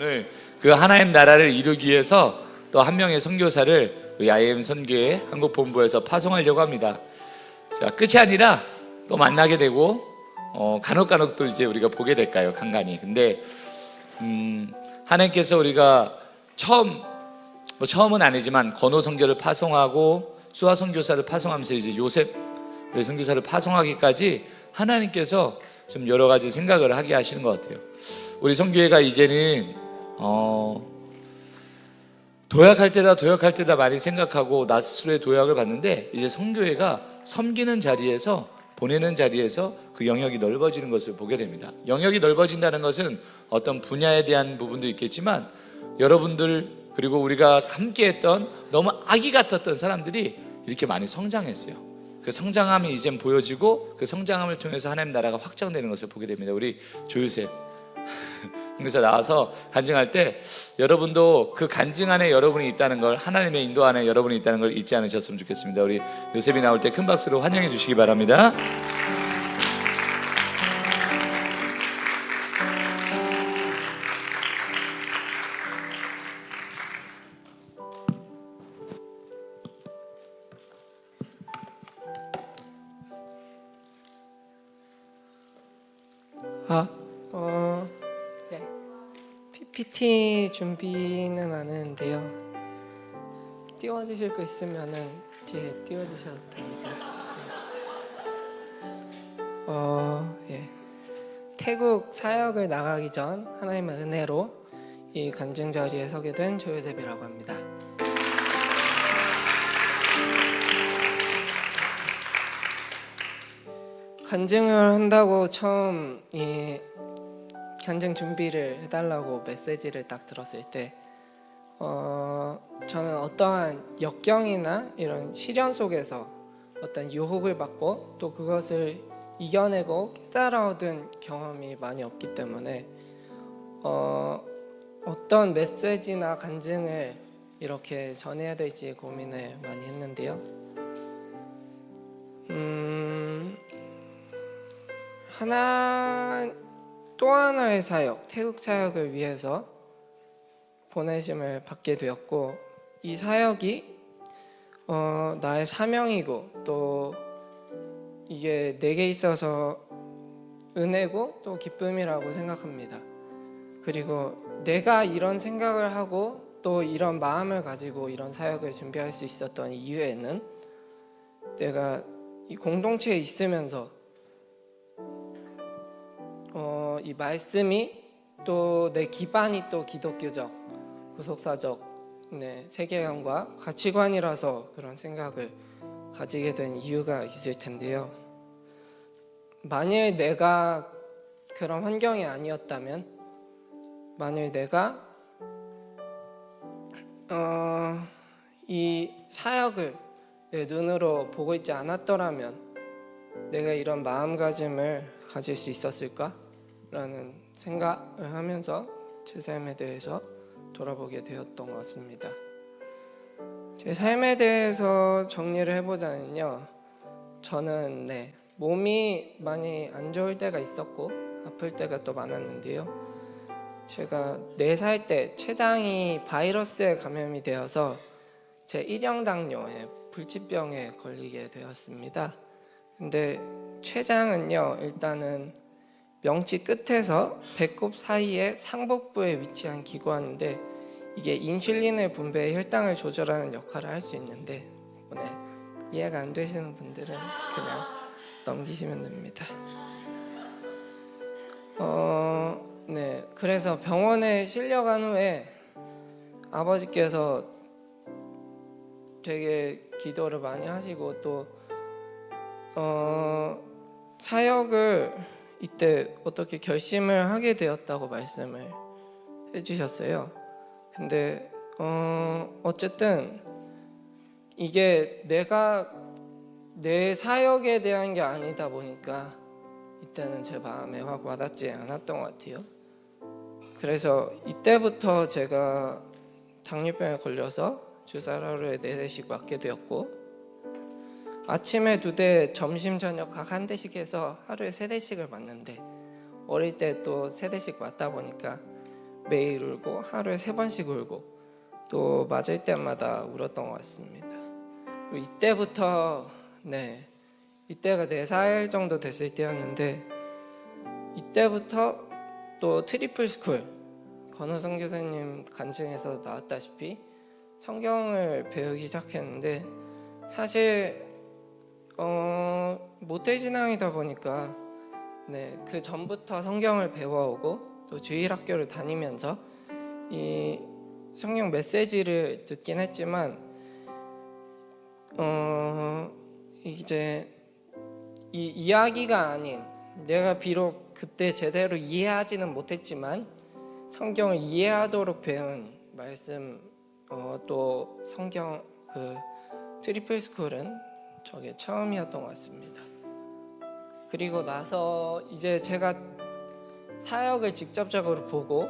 오늘 그 하나님 나라를 이루기 위해서 또 한 명의 선교사를 우리 IM 선교회 한국본부에서 파송하려고 합니다. 자, 끝이 아니라 또 만나게 되고 간혹 또 이제 우리가 보게 될까요? 간간히. 근데 하나님께서 우리가 처음은 아니지만 건호 선교를 파송하고 수아 선교사를 파송하면서 이제 요셉 우리 선교사를 파송하기까지 하나님께서 좀 여러 가지 생각을 하게 하시는 것 같아요. 우리 선교회가 이제는 도약할 때다 많이 생각하고 나 스스로의 도약을 받는데, 이제 선교회가 섬기는 자리에서, 보내는 자리에서 그 영역이 넓어지는 것을 보게 됩니다. 영역이 넓어진다는 것은 어떤 분야에 대한 부분도 있겠지만, 여러분들 그리고 우리가 함께했던 너무 아기 같았던 사람들이 이렇게 많이 성장했어요. 그 성장함이 이젠 보여지고 그 성장함을 통해서 하나님 나라가 확장되는 것을 보게 됩니다. 우리 조유셉 그래서 나와서 간증할 때 여러분도 그 간증 안에 여러분이 있다는 걸, 하나님의 인도 안에 여러분이 있다는 걸 잊지 않으셨으면 좋겠습니다. 우리 요셉이 나올 때 큰 박수로 환영해 주시기 바랍니다. 네. PPT 준비는 안 했는데요. 띄워주실 거 있으면은 뒤에 띄워주셔도 됩니다. 예. 태국 사역을 나가기 전 하나님의 은혜로 이 간증 자리에 서게 된 조요셉이라고 합니다. 간증을 한다고 처음 이 간증 준비를 해달라고 메시지를 딱 들었을 때 저는 어떠한 역경이나 이런 시련 속에서 어떤 유혹을 받고 또 그것을 이겨내고 깨달아 얻은 경험이 많이 없기 때문에 어떤 메시지나 간증을 이렇게 전해야 될지 고민을 많이 했는데요. 또 하나의 사역, 태국 사역을 위해서 보내심을 받게 되었고, 이 사역이 나의 사명이고 또 이게 내게 있어서 은혜고 또 기쁨이라고 생각합니다. 그리고 내가 이런 생각을 하고 또 이런 마음을 가지고 이런 사역을 준비할 수 있었던 이유에는 내가 이 공동체에 있으면서 이 말씀이 또 내 기반이 또 기독교적, 구속사적 세계관과 가치관이라서 그런 생각을 가지게 된 이유가 있을 텐데요. 만일 내가 그런 환경이 아니었다면, 만일 내가 이 사역을 내 눈으로 보고 있지 않았더라면 내가 이런 마음가짐을 가질 수 있었을까? 라는 생각을 하면서 제 삶에 대해서 돌아보게 되었던 것 같습니다. 제 삶에 대해서 정리를 해보자면요, 저는 몸이 많이 안 좋을 때가 있었고 아플 때가 또 많았는데요, 제가 4살 때 췌장이 바이러스에 감염이 되어서 제 1형 당뇨에 불치병에 걸리게 되었습니다. 근데 췌장은요, 일단은 명치 끝에서 배꼽 사이에 상복부에 위치한 기관인데, 이게 인슐린을 분배해 혈당을 조절하는 역할을 할 수 있는데, 이해가 안 되시는 분들은 그냥 넘기시면 됩니다. 그래서 병원에 실려간 후에 아버지께서 되게 기도를 많이 하시고 또 사역을 이때 어떻게 결심을 하게 되었다고 말씀을 해주셨어요. 근데 어쨌든 이게 내가 내 사역에 대한 게 아니다 보니까 이때는 제 마음에 확 와닿지 않았던 것 같아요. 그래서 이때부터 제가 당뇨병에 걸려서 주사를 하루에 4대씩 맞게 되었고, 아침에 2대, 점심 저녁 각 1대씩 해서 하루에 3대씩을 맞는데, 어릴 때 또 3대씩 맞다 보니까 매일 울고 하루에 3번씩 울고 또 맞을 때마다 울었던 것 같습니다. 그리고 이때부터 이때가 4살 정도 됐을 때였는데 이때부터 또 트리플 스쿨 권호성 교사님 간증에서 나왔다시피 성경을 배우기 시작했는데 사실 모태신앙이다 보니까 그 전부터 성경을 배워오고 또 주일학교를 다니면서 이 성경 메시지를 듣긴 했지만 이제 이 이야기가 아닌 내가 비록 그때 제대로 이해하지는 못했지만 성경을 이해하도록 배운 말씀 또 성경 그 트리플 스쿨은 저게 처음이었던 것 같습니다. 그리고 나서 이제 제가 사역을 직접적으로 보고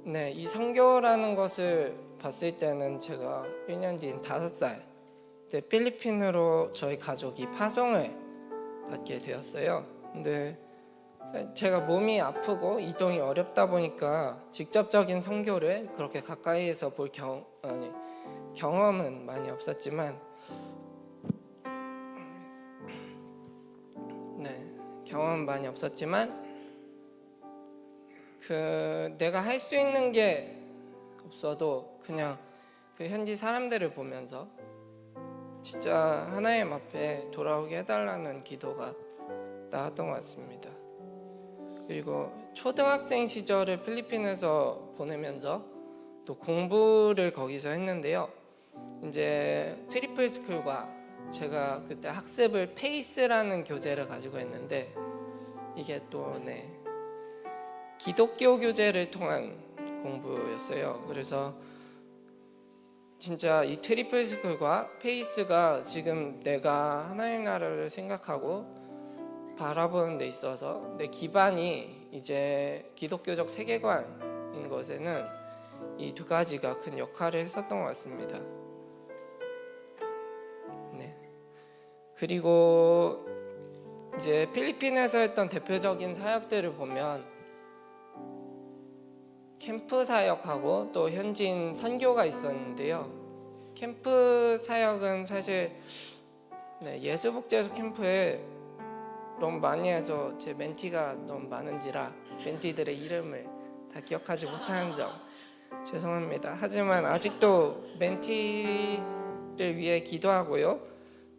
이 선교라는 것을 봤을 때는 제가 1년 뒤인 5살 때 필리핀으로 저희 가족이 파송을 받게 되었어요. 근데 제가 몸이 아프고 이동이 어렵다 보니까 직접적인 선교를 그렇게 가까이에서 볼 경험은 많이 없었지만 경험은 많이 없었지만 내가 할 수 있는 게 없어도 그냥 그 현지 사람들을 보면서 진짜 하나님 앞에 돌아오게 해달라는 기도가 나왔던 것 같습니다. 그리고 초등학생 시절을 필리핀에서 보내면서 또 공부를 거기서 했는데요. 이제 트리플 스쿨과 제가 그때 학습을 페이스라는 교재를 가지고 했는데 이게 또 기독교 교재를 통한 공부였어요. 그래서 진짜 이 트리플 스쿨과 페이스가 지금 내가 하나님 나라를 생각하고 바라보는 데 있어서 내 기반이 이제 기독교적 세계관인 것에는 이 두 가지가 큰 역할을 했었던 것 같습니다. 그리고 이제 필리핀에서 했던 대표적인 사역들을 보면 캠프 사역하고 또 현지인 선교가 있었는데요. 캠프 사역은 사실 예수복제소 캠프에 너무 많이 해서 제 멘티가 너무 많은지라 멘티들의 이름을 다 기억하지 못하는 점 죄송합니다. 하지만 아직도 멘티를 위해 기도하고요.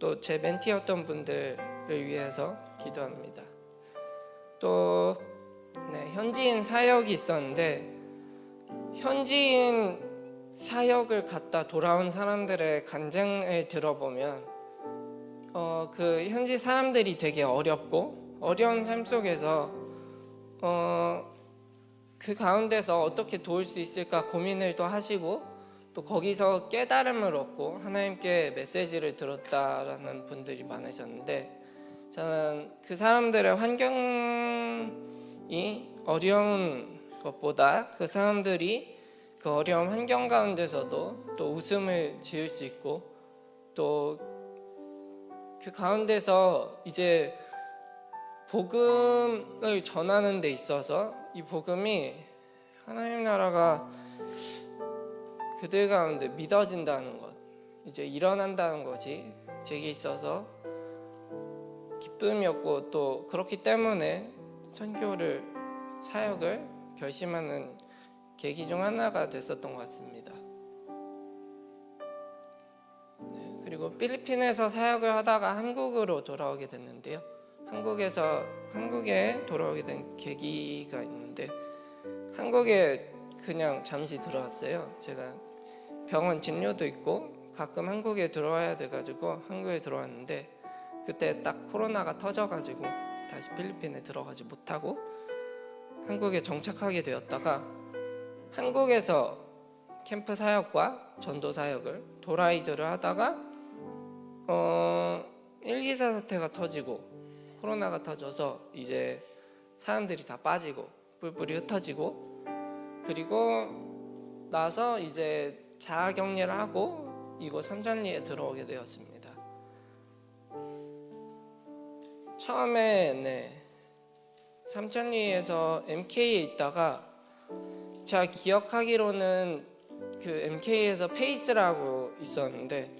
또 제 멘티였던 분들을 위해서 기도합니다. 또 현지인 사역이 있었는데 현지인 사역을 갔다 돌아온 사람들의 간증을 들어보면 그 현지 사람들이 되게 어렵고 어려운 삶 속에서 그 가운데서 어떻게 도울 수 있을까 고민을 또 하시고 또 거기서 깨달음을 얻고 하나님께 메시지를 들었다라는 분들이 많으셨는데 저는 그 사람들의 환경이 어려운 것보다 그 사람들이 그 어려운 환경 가운데서도 또 웃음을 지을 수 있고 또 그 가운데서 이제 복음을 전하는 데 있어서 이 복음이 하나님 나라가 그들 가운데 믿어진다는 것, 이제 일어난다는 것이 제게 있어서 기쁨이었고 또 그렇기 때문에 선교를 사역을 결심하는 계기 중 하나가 됐었던 것 같습니다. 그리고 필리핀에서 사역을 하다가 한국으로 돌아오게 됐는데요. 한국에 돌아오게 된 계기가 있는데 한국에 그냥 잠시 들어왔어요. 제가 병원 진료도 있고 가끔 한국에 들어와야 돼가지고 한국에 들어왔는데 그때 딱 코로나가 터져가지고 다시 필리핀에 들어가지 못하고 한국에 정착하게 되었다가 한국에서 캠프 사역과 전도 사역을 도라이드를 하다가 1, 2사 사태가 터지고 코로나가 터져서 이제 사람들이 다 빠지고 뿔뿔이 흩어지고 그리고 나서 이제 자가격리를 하고 이곳 삼천리에 들어오게 되었습니다. 처음에 삼천리에서 MK에 있다가 제가 기억하기로는 그 MK에서 페이스라고 있었는데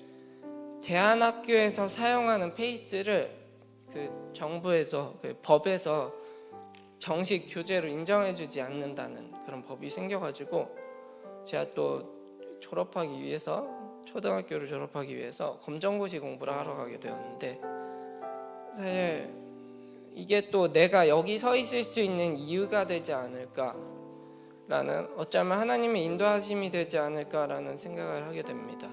대안학교에서 사용하는 페이스를 그 정부에서 그 법에서 정식 교재로 인정해주지 않는다는 그런 법이 생겨가지고 제가 또 졸업하기 위해서 초등학교를 졸업하기 위해서 검정고시 공부를 하러 가게 되었는데 사실 이게 또 내가 여기 서 있을 수 있는 이유가 되지 않을까라는 어쩌면 하나님의 인도하심이 되지 않을까라는 생각을 하게 됩니다.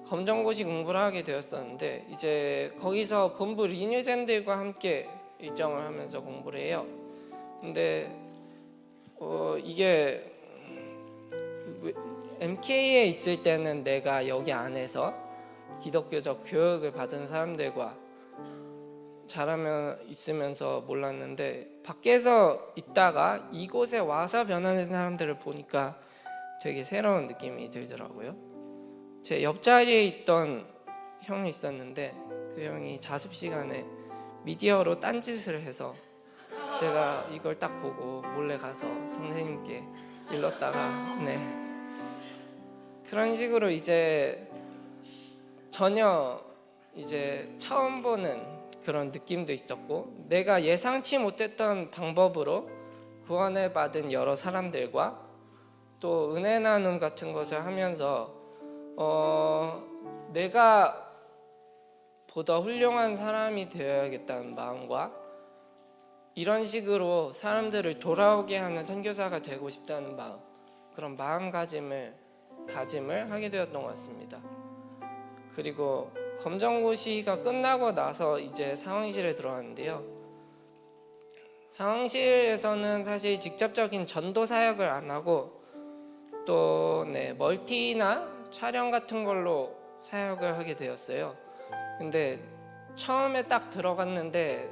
검정고시 공부를 하게 되었었는데 이제 거기서 본부 리뉴젠들과 함께 일정을 하면서 공부를 해요. 근데 이게 MK에 있을 때는 내가 여기 안에서 기독교적 교육을 받은 사람들과 잘하면 있으면서 몰랐는데 밖에서 있다가 이곳에 와서 변하는 사람들을 보니까 되게 새로운 느낌이 들더라고요. 제 옆자리에 있던 형이 있었는데 그 형이 자습 시간에 미디어로 딴짓을 해서 제가 이걸 딱 보고 몰래 가서 선생님께 일렀다가 그런 식으로 이제 전혀 이제 처음 보는 그런 느낌도 있었고 내가 예상치 못했던 방법으로 구원을 받은 여러 사람들과 또 은혜 나눔 같은 것을 하면서 내가 보다 훌륭한 사람이 되어야겠다는 마음과 이런 식으로 사람들을 돌아오게 하는 선교사가 되고 싶다는 마음, 그런 마음가짐을 하게 되었던 것 같습니다. 그리고 검정고시가 끝나고 나서 이제 상황실에 들어왔는데요. 상황실에서는 사실 직접적인 전도 사역을 안 하고 또 멀티나 촬영 같은 걸로 사역을 하게 되었어요. 근데 처음에 딱 들어갔는데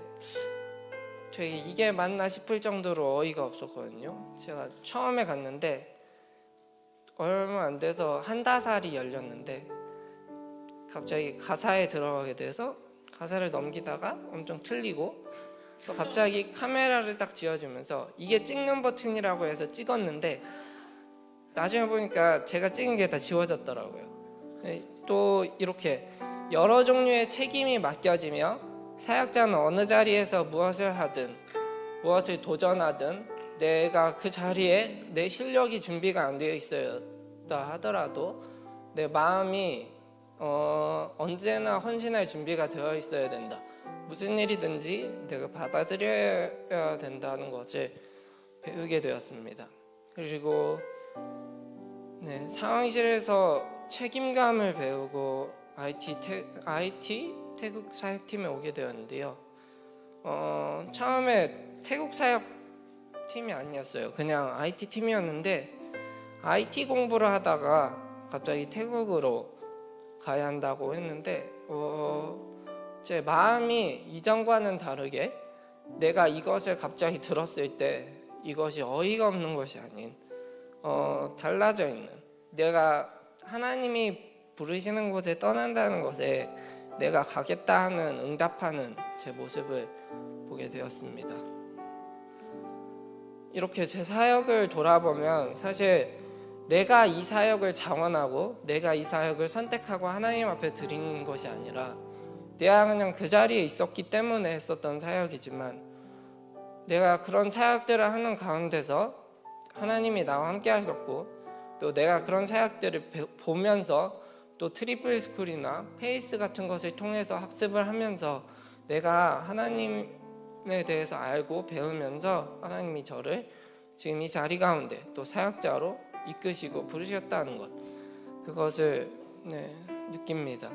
되게 이게 맞나 싶을 정도로 어이가 없었거든요. 제가 처음에 갔는데 얼마 안 돼서 한다살이 열렸는데 갑자기 가사에 들어가게 돼서 가사를 넘기다가 엄청 틀리고 또 갑자기 카메라를 딱 쥐어주면서 이게 찍는 버튼이라고 해서 찍었는데 나중에 보니까 제가 찍은 게 다 지워졌더라고요. 또 이렇게 여러 종류의 책임이 맡겨지며 사역자는 어느 자리에서 무엇을 하든 무엇을 도전하든 내가 그 자리에 내 실력이 준비가 안 되어 있었다 하더라도 내 마음이 언제나 헌신할 준비가 되어 있어야 된다. 무슨 일이든지 내가 받아들여야 된다는 것을 배우게 되었습니다. 그리고 상황실에서 책임감을 배우고 IT 태국 사역팀에 오게 되었는데요. 처음에 태국 사역팀이 아니었어요. 그냥 IT 팀이었는데 IT 공부를 하다가 갑자기 태국으로 가야 한다고 했는데 제 마음이 이전과는 다르게 내가 이것을 갑자기 들었을 때 이것이 어이가 없는 것이 아닌 달라져 있는, 내가 하나님이 부르시는 곳에 떠난다는 것에 내가 가겠다 하는 응답하는 제 모습을 보게 되었습니다. 이렇게 제 사역을 돌아보면 사실 내가 이 사역을 자원하고 내가 이 사역을 선택하고 하나님 앞에 드린 것이 아니라 내가 그냥 그 자리에 있었기 때문에 했었던 사역이지만 내가 그런 사역들을 하는 가운데서 하나님이 나와 함께 하셨고 또 내가 그런 사역들을 보면서 또 트리플 스쿨이나 페이스 같은 것을 통해서 학습을 하면서 내가 하나님에 대해서 알고 배우면서 하나님이 저를 지금 이 자리 가운데 또 사역자로 이끄시고 부르셨다는 것, 그것을 느낍니다.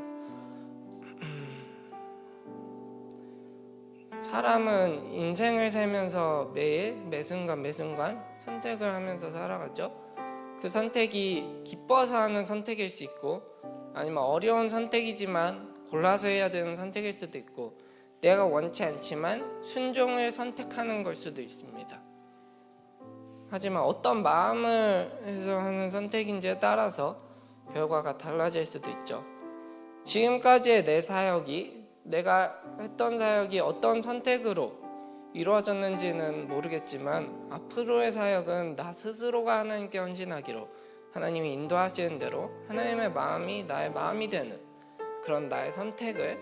사람은 인생을 살면서 매일 매순간 선택을 하면서 살아가죠. 그 선택이 기뻐서 하는 선택일 수 있고 아니면 어려운 선택이지만 골라서 해야 되는 선택일 수도 있고 내가 원치 않지만 순종을 선택하는 걸 수도 있습니다. 하지만 어떤 마음을 해서 하는 선택인지에 따라서 결과가 달라질 수도 있죠. 지금까지의 내 사역이, 내가 했던 사역이 어떤 선택으로 이루어졌는지는 모르겠지만 앞으로의 사역은 나 스스로가 하나님께 헌신하기로, 하나님이 인도하시는 대로 하나님의 마음이 나의 마음이 되는 그런 나의 선택을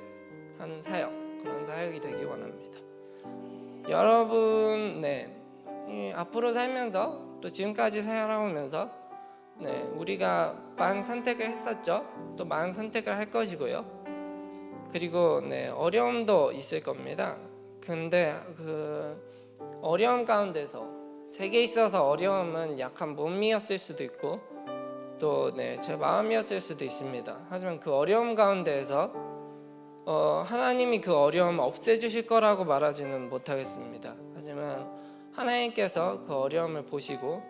하는 사역, 그런 사역이 되기 원합니다. 여러분, 이 앞으로 살면서 또 지금까지 살아오면서 우리가 많은 선택을 했었죠. 또 많은 선택을 할 것이고요. 그리고 어려움도 있을 겁니다. 근데 그 어려움 가운데서 제게 있어서 어려움은 약한 몸이었을 수도 있고 또 제 마음이었을 수도 있습니다. 하지만 그 어려움 가운데에서 하나님이 그 어려움을 없애주실 거라고 말하지는 못하겠습니다. 하지만 하나님께서 그 어려움을 보시고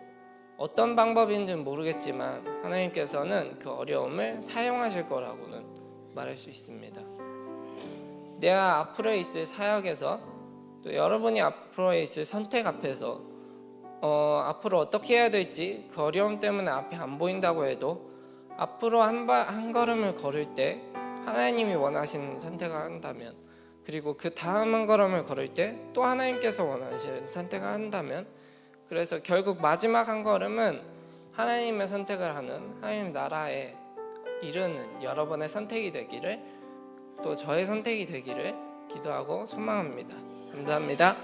어떤 방법인지는 모르겠지만 하나님께서는 그 어려움을 사용하실 거라고는 말할 수 있습니다. 내가 앞으로 있을 사역에서 또 여러분이 앞으로 있을 선택 앞에서 앞으로 어떻게 해야 될지 그 어려움 때문에 앞이 안 보인다고 해도 앞으로 한 걸음을 걸을 때 하나님이 원하시는 선택을 한다면, 그리고 그 다음 한 걸음을 걸을 때 또 하나님께서 원하시는 선택을 한다면, 그래서 결국 마지막 한 걸음은 하나님의 선택을 하는 하나님 나라에 이르는 여러분의 선택이 되기를, 또 저의 선택이 되기를 기도하고 소망합니다. 감사합니다.